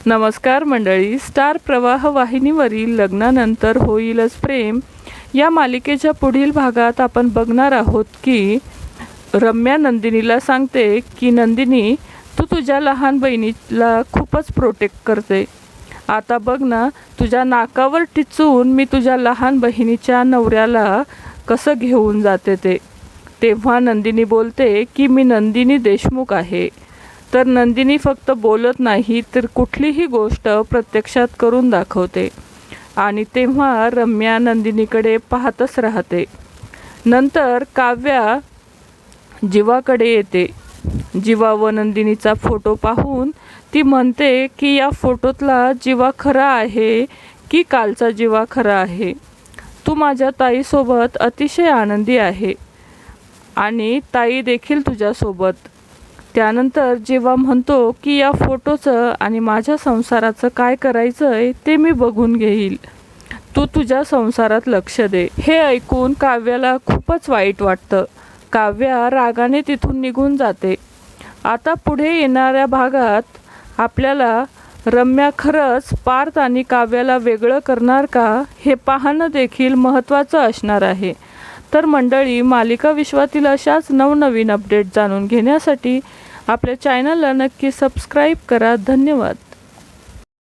नमस्कार मंडळी, स्टार प्रवाह वाहिनीवरील लग्नानंतर होईलच प्रेम या मालिकेच्या पुढील भागात आपण बघणार आहोत की रम्या नंदिनीला सांगते की नंदिनी, तू तुझ्या लहान बहिणीला खूपच प्रोटेक्ट करते. आता बघ ना, तुझ्या नाकावर टिचून मी तुझ्या लहान बहिणीच्या नवऱ्याला कसं घेऊन जाते ते. तेव्हा नंदिनी बोलते की मी नंदिनी देशमुख आहे. तर नंदिनी फक्त बोलत नाही तर कुठलीही गोष्ट प्रत्यक्षात करून दाखवते. आणि तेव्हा रम्या नंदिनीकडे पाहतच राहते. नंतर काव्या जीवाकडे येते. जीवा व नंदिनीचा फोटो पाहून ती म्हणते की या फोटोतला जीवा खरा आहे की कालचा जीवा खरा आहे. तू माझ्या ताईसोबत अतिशय आनंदी आहे आणि ताई देखील तुझ्यासोबत. त्यानंतर जेव्हा म्हणतो की या फोटोचं आणि माझ्या संसाराचं काय करायचं आहे ते मी बघून घेईल, तू तुझ्या संसारात लक्ष दे. हे ऐकून काव्याला खूपच वाईट वाटतं. काव्या रागाने तिथून निघून जाते. आता पुढे येणाऱ्या भागात आपल्याला रम्या खरंच पार्थ आणि काव्याला वेगळं करणार का हे पाहणं देखील महत्त्वाचं असणार आहे. तर मंडळी, मालिका विश्वातील अशाच नवनवीन अपडेट जाणून घेण्यासाठी आपल्या चॅनलला नक्की सबस्क्राईब करा. धन्यवाद.